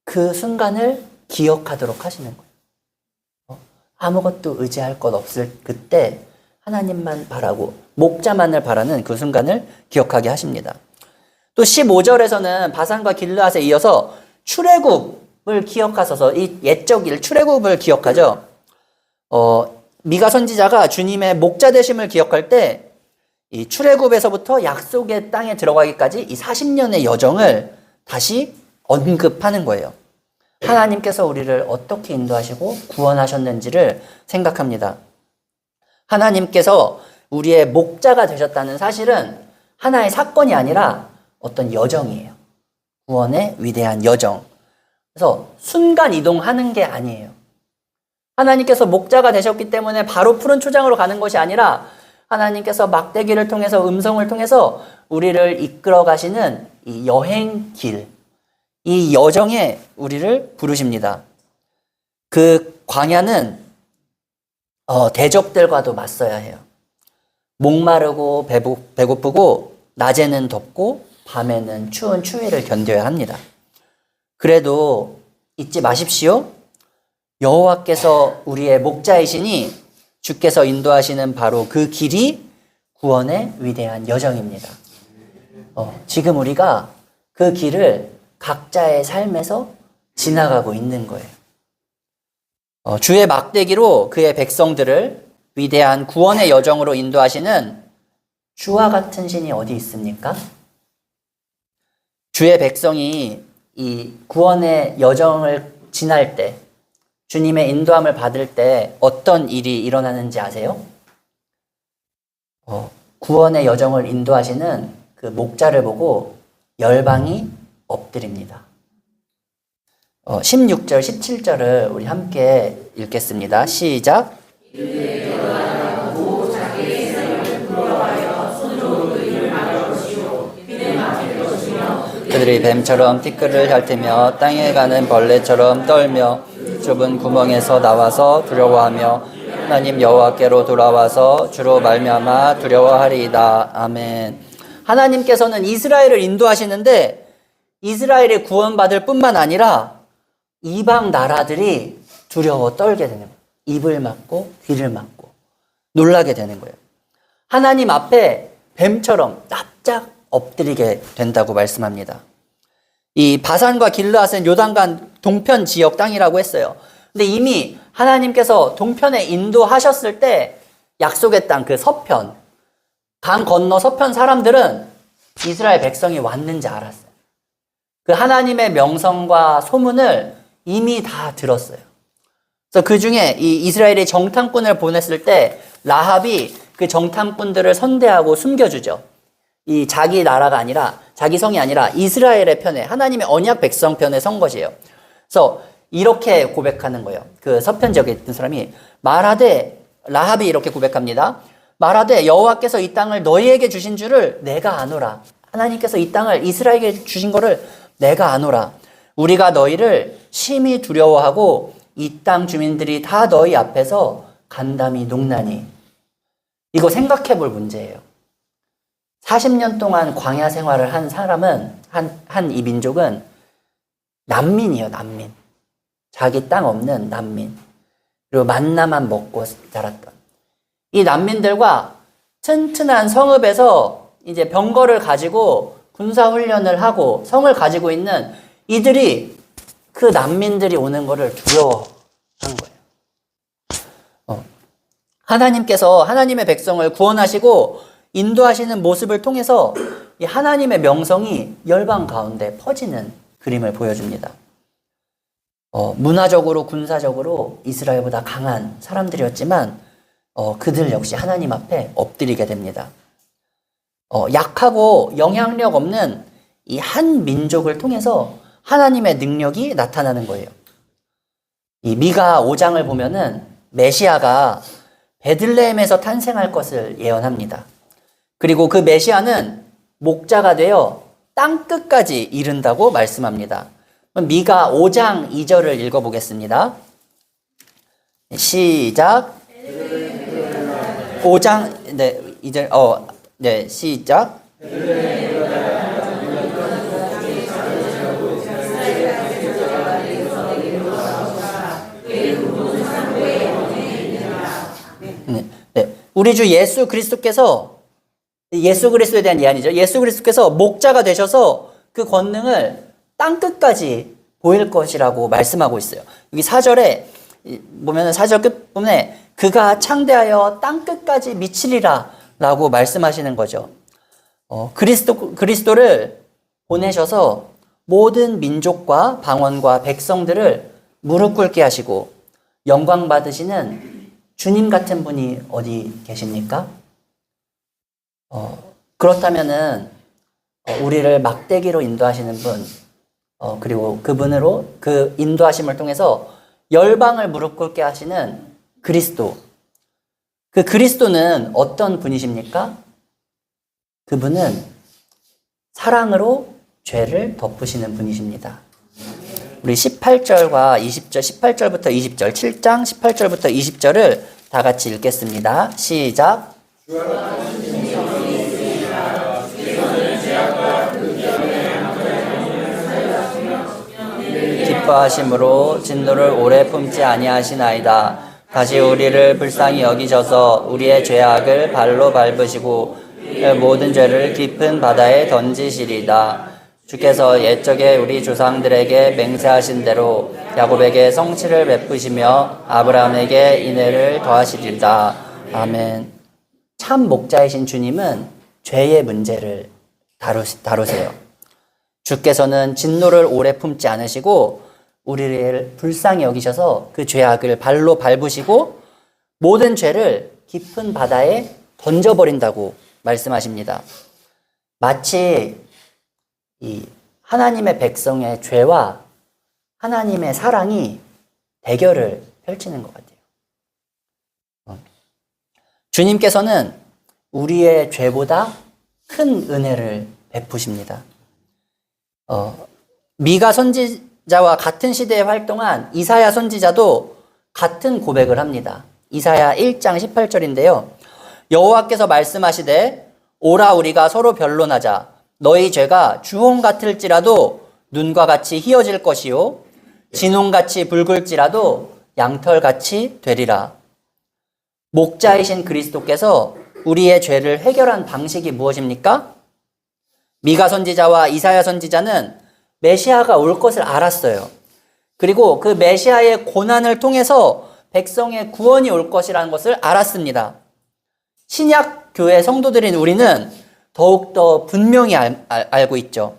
[SPEAKER 2] 그 순간을 기억하도록 하시는 거예요. 아무것도 의지할 것 없을 그때 하나님만 바라고 목자만을 바라는 그 순간을 기억하게 하십니다. 또 15절에서는 바산과 길르앗에 이어서 출애굽을 기억하셔서 이 옛적 일 출애굽을 기억하죠. 미가 선지자가 주님의 목자 되심을 기억할 때 이 출애굽에서부터 약속의 땅에 들어가기까지 이 40년의 여정을 다시 언급하는 거예요. 하나님께서 우리를 어떻게 인도하시고 구원하셨는지를 생각합니다. 하나님께서 우리의 목자가 되셨다는 사실은 하나의 사건이 아니라 어떤 여정이에요. 구원의 위대한 여정. 그래서 순간 이동하는 게 아니에요. 하나님께서 목자가 되셨기 때문에 바로 푸른 초장으로 가는 것이 아니라 하나님께서 막대기를 통해서 음성을 통해서 우리를 이끌어 가시는 이 여행길, 이 여정에 우리를 부르십니다. 그 광야는 대적들과도 맞서야 해요. 목마르고 배고프고 낮에는 덥고 밤에는 추운 추위를 견뎌야 합니다. 그래도 잊지 마십시오. 여호와께서 우리의 목자이시니 주께서 인도하시는 바로 그 길이 구원의 위대한 여정입니다. 지금 우리가 그 길을 각자의 삶에서 지나가고 있는 거예요. 주의 막대기로 그의 백성들을 위대한 구원의 여정으로 인도하시는 주와 같은 신이 어디 있습니까? 주의 백성이 이 구원의 여정을 지날 때, 주님의 인도함을 받을 때 어떤 일이 일어나는지 아세요? 구원의 여정을 인도하시는 그 목자를 보고 열방이 엎드립니다. 16절, 17절을 우리 함께 읽겠습니다. 시작. 그들이 뱀처럼 티끌을 핥으며 땅에 가는 벌레처럼 떨며 좁은 구멍에서 나와서 두려워하며 하나님 여호와께로 돌아와서 주로 말미암아 두려워하리이다. 아멘. 하나님께서는 이스라엘을 인도하시는데 이스라엘이 구원받을 뿐만 아니라 이방 나라들이 두려워 떨게 되는 거예요. 입을 막고 귀를 막고 놀라게 되는 거예요. 하나님 앞에 뱀처럼 납작 엎드리게 된다고 말씀합니다. 이 바산과 길르앗은 요단강 동편 지역 땅이라고 했어요. 근데 이미 하나님께서 동편에 인도하셨을 때 약속의 땅, 그 서편, 강 건너 서편 사람들은 이스라엘 백성이 왔는지 알았어요. 그 하나님의 명성과 소문을 이미 다 들었어요. 그래서 그 중에 이 이스라엘이 정탐꾼을 보냈을 때 라합이 그 정탐꾼들을 선대하고 숨겨주죠. 이 자기 나라가 아니라 자기 성이 아니라 이스라엘의 편에 하나님의 언약 백성 편에 선 것이에요. 그래서 이렇게 고백하는 거예요. 그 서편 지역에 있던 사람이 말하되 라합이 이렇게 고백합니다. 말하되 여호와께서 이 땅을 너희에게 주신 줄을 내가 아노라. 하나님께서 이 땅을 이스라엘에게 주신 거를 내가 아노라. 우리가 너희를 심히 두려워하고 이 땅 주민들이 다 너희 앞에서 간담이 녹나니. 이거 생각해 볼 문제예요. 40년 동안 광야 생활을 한 사람은, 한 이 민족은 난민이에요, 난민. 자기 땅 없는 난민. 그리고 만나만 먹고 자랐던. 이 난민들과 튼튼한 성읍에서 이제 병거를 가지고 군사훈련을 하고 성을 가지고 있는 이들이 그 난민들이 오는 거를 두려워한 거예요. 하나님께서 하나님의 백성을 구원하시고 인도하시는 모습을 통해서 이 하나님의 명성이 열방 가운데 퍼지는 그림을 보여줍니다. 문화적으로 군사적으로 이스라엘보다 강한 사람들이었지만 그들 역시 하나님 앞에 엎드리게 됩니다. 약하고 영향력 없는 이 한 민족을 통해서 하나님의 능력이 나타나는 거예요. 이 미가 5장을 보면은 메시아가 베들레헴에서 탄생할 것을 예언합니다. 그리고 그 메시아는 목자가 되어 땅끝까지 이른다고 말씀합니다. 미가 5장 2절을 읽어보겠습니다. 시작. 5장, 네, 2절, 네, 시작. 네, 우리 주 예수 그리스도께서, 예수 그리스도에 대한 예언이죠. 예수 그리스도께서 목자가 되셔서 그 권능을 땅끝까지 보일 것이라고 말씀하고 있어요. 여기 4절에 보면은 4절 끝부분에 그가 창대하여 땅끝까지 미치리라 라고 말씀하시는 거죠. 그리스도를 보내셔서 모든 민족과 방언과 백성들을 무릎 꿇게 하시고 영광 받으시는 주님 같은 분이 어디 계십니까? 그렇다면은 우리를 막대기로 인도하시는 분, 그리고 그분으로 그 인도하심을 통해서 열방을 무릎 꿇게 하시는 그리스도. 그 그리스도는 어떤 분이십니까? 그분은 사랑으로 죄를 덮으시는 분이십니다. 우리 18절과 20절, 18절부터 20절, 7장 18절부터 20절을 다 같이 읽겠습니다. 시작. 기뻐하심으로 진노를 오래 품지 아니하시나이다. 다시 우리를 불쌍히 여기셔서 우리의 죄악을 발로 밟으시고 모든 죄를 깊은 바다에 던지시리다. 주께서 옛적에 우리 조상들에게 맹세하신 대로 야곱에게 성취를 베푸시며 아브라함에게 인애를 더하시리다. 아멘. 참 목자이신 주님은 죄의 문제를 다루세요. 주께서는 진노를 오래 품지 않으시고 우리를 불쌍히 여기셔서 그 죄악을 발로 밟으시고 모든 죄를 깊은 바다에 던져버린다고 말씀하십니다. 마치 이 하나님의 백성의 죄와 하나님의 사랑이 대결을 펼치는 것 같아요. 주님께서는 우리의 죄보다 큰 은혜를 베푸십니다. 미가 선지자와 같은 시대에 활동한 이사야 선지자도 같은 고백을 합니다. 이사야 1장 18절인데요. 여호와께서 말씀하시되 오라 우리가 서로 변론하자. 너희 죄가 주홍 같을지라도 눈과 같이 희어질 것이요 진홍같이 붉을지라도 양털같이 되리라. 목자이신 그리스도께서 우리의 죄를 해결한 방식이 무엇입니까? 미가 선지자와 이사야 선지자는 메시아가 올 것을 알았어요. 그리고 그 메시아의 고난을 통해서 백성의 구원이 올 것이라는 것을 알았습니다. 신약 교회 성도들인 우리는 더욱더 분명히 알고 있죠.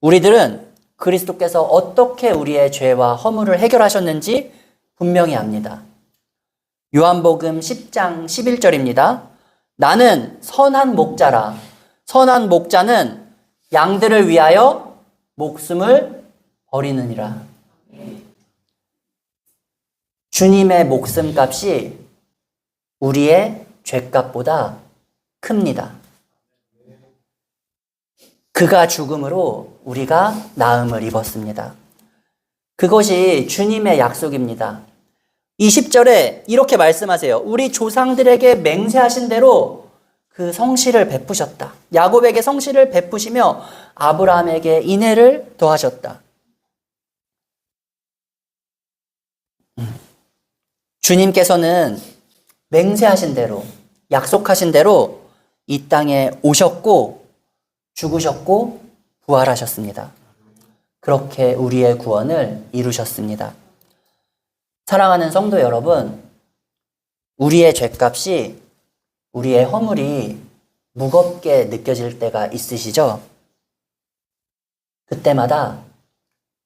[SPEAKER 2] 우리들은 그리스도께서 어떻게 우리의 죄와 허물을 해결하셨는지 분명히 압니다. 요한복음 10장 11절입니다. 나는 선한 목자라. 선한 목자는 양들을 위하여 목숨을 버리느니라. 주님의 목숨값이 우리의 죄값보다 큽니다. 그가 죽음으로 우리가 나음을 입었습니다. 그것이 주님의 약속입니다. 20절에 이렇게 말씀하세요. 우리 조상들에게 맹세하신 대로 그 성실을 베푸셨다. 야곱에게 성실을 베푸시며 아브라함에게 인애를 더하셨다. 주님께서는 맹세하신 대로, 약속하신 대로 이 땅에 오셨고 죽으셨고 부활하셨습니다. 그렇게 우리의 구원을 이루셨습니다. 사랑하는 성도 여러분, 우리의 죄값이, 우리의 허물이 무겁게 느껴질 때가 있으시죠? 그때마다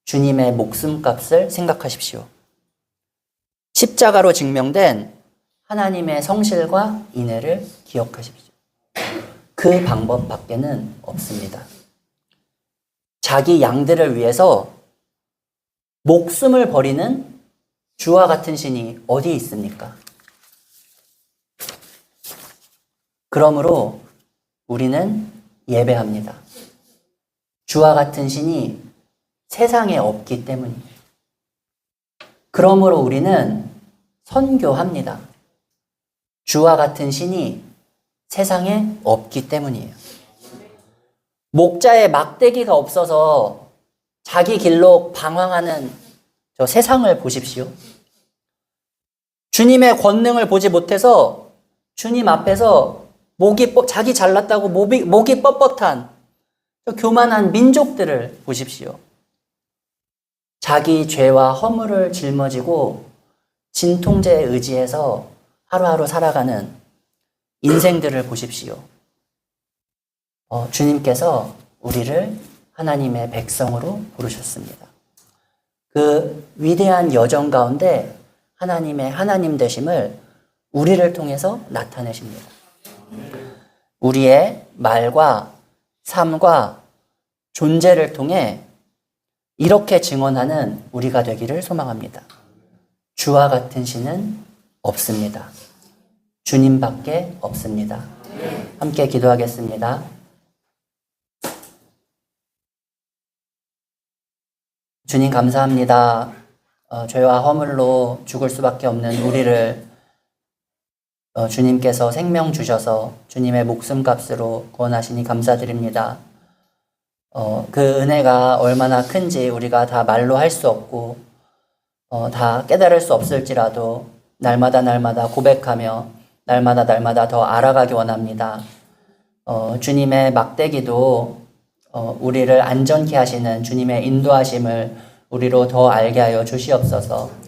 [SPEAKER 2] 주님의 목숨값을 생각하십시오. 십자가로 증명된 하나님의 성실과 인애를 기억하십시오. 그 방법밖에는 없습니다. 자기 양들을 위해서 목숨을 버리는 주와 같은 신이 어디 있습니까? 그러므로 우리는 예배합니다. 주와 같은 신이 세상에 없기 때문이에요. 그러므로 우리는 선교합니다. 주와 같은 신이 세상에 없기 때문이에요. 목자의 막대기가 없어서 자기 길로 방황하는 저 세상을 보십시오. 주님의 권능을 보지 못해서 주님 앞에서 자기 잘났다고 목이 뻣뻣한 저 교만한 민족들을 보십시오. 자기 죄와 허물을 짊어지고 진통제에 의지해서 하루하루 살아가는 인생들을 보십시오. 주님께서 우리를 하나님의 백성으로 부르셨습니다. 그 위대한 여정 가운데 하나님의 하나님 되심을 우리를 통해서 나타내십니다. 우리의 말과 삶과 존재를 통해 이렇게 증언하는 우리가 되기를 소망합니다. 주와 같은 신은 없습니다. 주님밖에 없습니다. 함께 기도하겠습니다. 주님 감사합니다. 죄와 허물로 죽을 수밖에 없는 우리를 주님께서 생명 주셔서 주님의 목숨값으로 구원하시니 감사드립니다. 그 은혜가 얼마나 큰지 우리가 다 말로 할 수 없고 다 깨달을 수 없을지라도 날마다 고백하며 날마다 더 알아가기 원합니다. 주님의 막대기도 우리를 안전케 하시는 주님의 인도하심을 우리로 더 알게 하여 주시옵소서.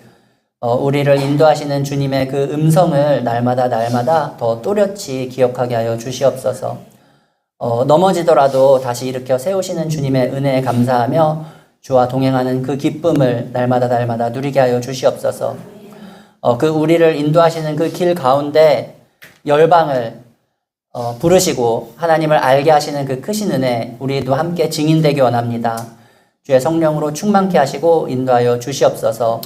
[SPEAKER 2] 우리를 인도하시는 주님의 그 음성을 날마다 더 또렷이 기억하게 하여 주시옵소서. 넘어지더라도 다시 일으켜 세우시는 주님의 은혜에 감사하며 주와 동행하는 그 기쁨을 날마다 누리게 하여 주시옵소서. 그 우리를 인도하시는 그 길 가운데 열방을 부르시고 하나님을 알게 하시는 그 크신 은혜 우리도 함께 증인되기 원합니다. 주의 성령으로 충만케 하시고 인도하여 주시옵소서.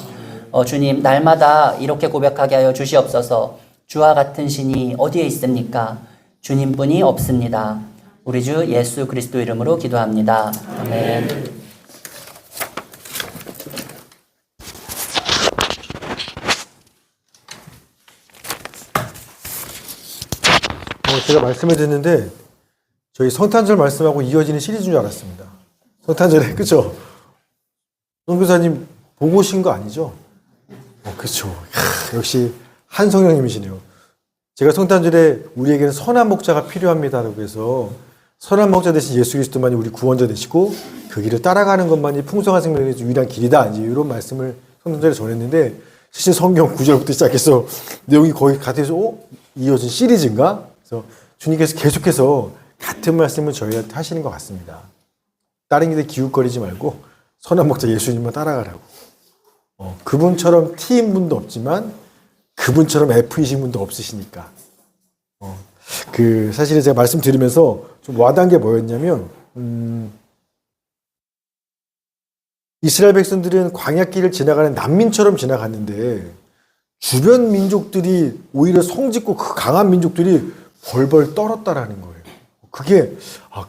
[SPEAKER 2] 주님 날마다 이렇게 고백하게 하여 주시옵소서. 주와 같은 신이 어디에 있습니까? 주님뿐이 없습니다. 우리 주 예수 그리스도 이름으로 기도합니다. 아멘.
[SPEAKER 1] 제가 말씀을 듣는데 저희 성탄절 말씀하고 이어지는 시리즈인 줄 알았습니다. 성탄절에 그죠? 선교사님 보고 오신 거 아니죠? 그렇죠. 역시 한성령님이시네요. 제가 성탄절에 우리에게는 선한 목자가 필요합니다라고 해서 선한 목자 대신 예수 그리스도만이 우리 구원자 되시고 그 길을 따라가는 것만이 풍성한 생명의 유일한 길이다. 이제 이런 말씀을 성탄절에 전했는데 사실 성경 9절부터 시작해서 내용이 거의 같아서 이어진 시리즈인가? 그래서 주님께서 계속해서 같은 말씀을 저희한테 하시는 것 같습니다. 다른 길에 기웃거리지 말고 선한 목자 예수님만 따라가라고. 그분처럼 T인 분도 없지만 그분처럼 F이신 분도 없으시니까. 사실은 제가 말씀 드리면서 좀 와닿은 게 뭐였냐면 이스라엘 백성들은 광야길을 지나가는 난민처럼 지나갔는데 주변 민족들이 오히려 성짓고 그 강한 민족들이 벌벌 떨었다라는 거예요. 그게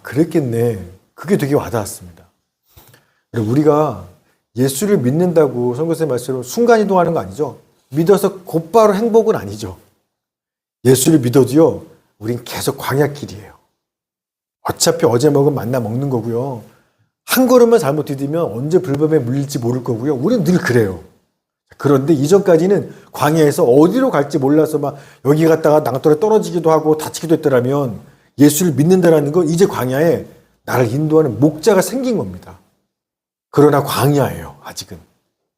[SPEAKER 1] 그랬겠네. 그게 되게 와닿았습니다. 우리가 예수를 믿는다고 선교사님 말씀대로 순간이동하는 거 아니죠. 믿어서 곧바로 행복은 아니죠. 예수를 믿어도요, 우린 계속 광야길이에요. 어차피 어제 먹은 만나 먹는 거고요. 한 걸음만 잘못 디디면 언제 불법에 물릴지 모를 거고요. 우리는 늘 그래요. 그런데 이전까지는 광야에서 어디로 갈지 몰라서 막 여기 갔다가 낭떠러에 떨어지기도 하고 다치기도 했더라면 예수를 믿는다라는 건 이제 광야에 나를 인도하는 목자가 생긴 겁니다. 그러나 광야예요, 아직은.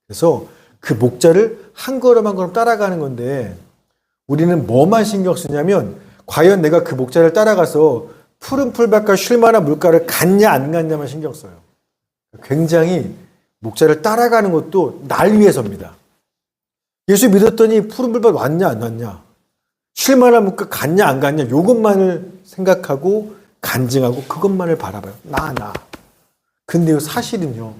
[SPEAKER 1] 그래서 그 목자를 한 걸음 한 걸음 따라가는 건데 우리는 뭐만 신경 쓰냐면 과연 내가 그 목자를 따라가서 푸른 풀밭과 쉴 만한 물가를 갔냐 안 갔냐만 신경 써요. 굉장히 목자를 따라가는 것도 날 위해서입니다. 예수 믿었더니 푸른 풀밭 왔냐 안 왔냐, 쉴 만한 물가 갔냐 안 갔냐, 이것만을 생각하고 간증하고 그것만을 바라봐요. 나. 근데요, 사실은요,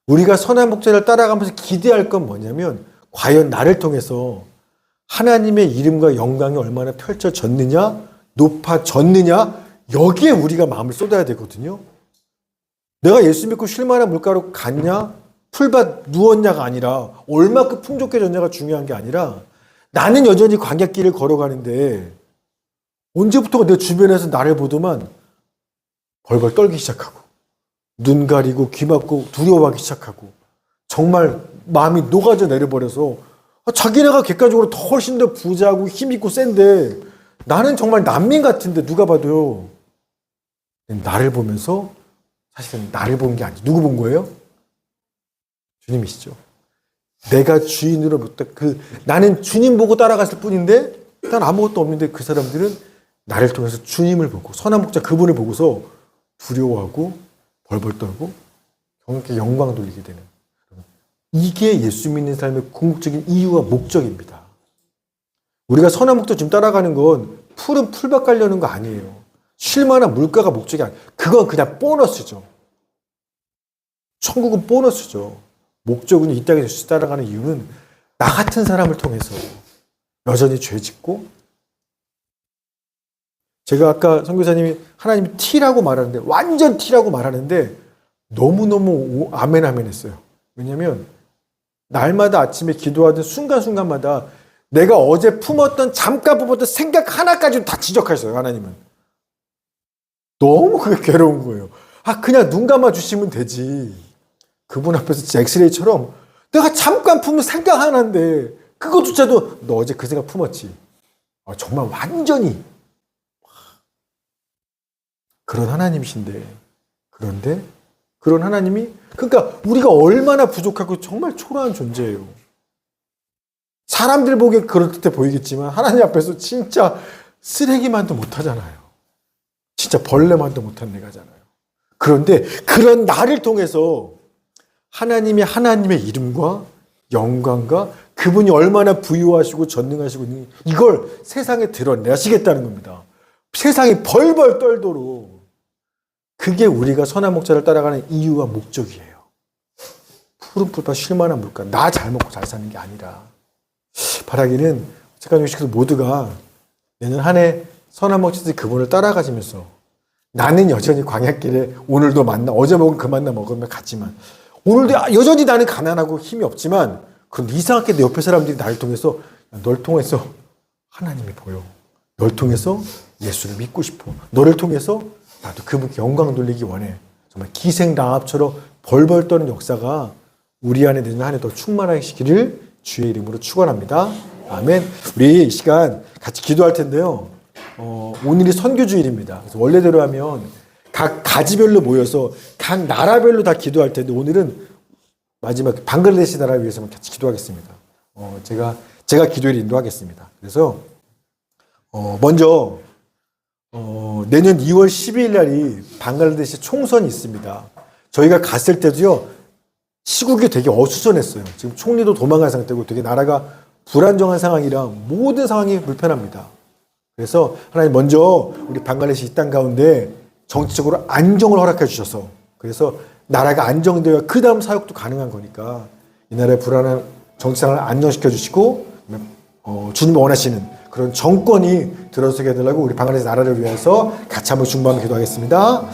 [SPEAKER 1] 우리가 선한 목자를 따라가면서 기대할 건 뭐냐면 과연 나를 통해서 하나님의 이름과 영광이 얼마나 펼쳐졌느냐, 높아졌느냐, 여기에 우리가 마음을 쏟아야 되거든요. 내가 예수 믿고 쉴 만한 물가로 갔냐, 풀밭 누웠냐가 아니라 얼마큼 풍족해졌냐가 중요한 게 아니라 나는 여전히 광야길을 걸어가는데 언제부턴가 내 주변에서 나를 보더만 벌벌 떨기 시작하고 눈 가리고 귀 막고 두려워하기 시작하고 정말 마음이 녹아져 내려버려서 자기네가 객관적으로 더 훨씬 더 부자고 힘있고 센데 나는 정말 난민 같은데 누가 봐도요. 나를 보면서 사실은 나를 본 게 아니죠. 누구 본 거예요? 주님이시죠. 내가 주인으로부터 나는 주님 보고 따라갔을 뿐인데 난 아무것도 없는데 그 사람들은 나를 통해서 주님을 보고 선한 목자 그분을 보고서 두려워하고 벌벌 떨고 경험께 영광 돌리게 되는, 이게 예수 믿는 삶의 궁극적인 이유와 목적입니다. 우리가 선한 목자 지금 따라가는 건 푸른 풀밭 가려는 거 아니에요. 쉴 만한 물가가 목적이 아니에요. 그건 그냥 보너스죠. 천국은 보너스죠. 목적은 이 땅에서 예수 따라가는 이유는 나 같은 사람을 통해서 여전히 죄 짓고, 제가 아까 선교사님이 하나님이 T라고 말하는데 완전 T라고 말하는데 너무너무 아멘 했어요. 왜냐하면 날마다 아침에 기도하던 순간순간마다 내가 어제 잠깐 품었던 생각 하나까지도 다 지적하셨어요. 하나님은. 너무 그게 괴로운 거예요. 그냥 눈 감아 주시면 되지. 그분 앞에서 진짜 엑스레이처럼 내가 잠깐 품은 생각 하나인데 그것조차도 너 어제 그 생각 품었지. 정말 완전히 그런 하나님이신데, 그런데 그런 하나님이, 그러니까 우리가 얼마나 부족하고 정말 초라한 존재예요. 사람들 보기에 그럴듯해 보이겠지만 하나님 앞에서 진짜 쓰레기만도 못하잖아요. 진짜 벌레만도 못한 내가잖아요. 그런데 그런 나를 통해서 하나님의 이름과 영광과 그분이 얼마나 부유하시고 전능하시고 이걸 세상에 드러내시겠다는 겁니다. 세상이 벌벌 떨도록. 그게 우리가 선한 목자를 따라가는 이유와 목적이에요. 푸른 풀밭 쉴 만한 물가, 나 잘 먹고 잘 사는 게 아니라, 바라기는 착한 교식에서 모두가 내년 한 해 선한 목자들 그분을 따라가시면서 나는 여전히 광야길에 오늘도 만나, 어제 먹은 그 만나 먹으면 갔지만 오늘도 여전히 나는 가난하고 힘이 없지만, 그런데 이상하게 내 옆에 사람들이 나를 통해서, 널 통해서 하나님이 보여. 널 통해서 예수를 믿고 싶어. 너를 통해서 나도 그분께 영광 돌리기 원해. 정말 기생당합처럼 벌벌 떠는 역사가 우리 안에 내년 한 해 더 충만하시기를 주의 이름으로 축원합니다. 아멘. 우리 이 시간 같이 기도할 텐데요. 오늘이 선교주일입니다. 그래서 원래대로 하면 각 가지별로 모여서 각 나라별로 다 기도할 텐데 오늘은 마지막 방글라데시 나라를 위해서만 같이 기도하겠습니다. 제가 기도를 인도하겠습니다. 그래서 먼저 내년 2월 12일 날이 방글라데시 총선이 있습니다. 저희가 갔을 때도요, 시국이 되게 어수선했어요. 지금 총리도 도망간 상태고 되게 나라가 불안정한 상황이라 모든 상황이 불편합니다. 그래서 하나님 먼저 우리 방글라데시 이 땅 가운데 정치적으로 안정을 허락해 주셔서 그래서 나라가 안정되어 그 다음 사역도 가능한 거니까 이 나라의 불안한 정치 상황을 안정시켜 주시고 주님이 원하시는 그런 정권이 들어서게 해달라고 우리 방안에서 나라를 위해서 같이 한번 중보하며 기도하겠습니다.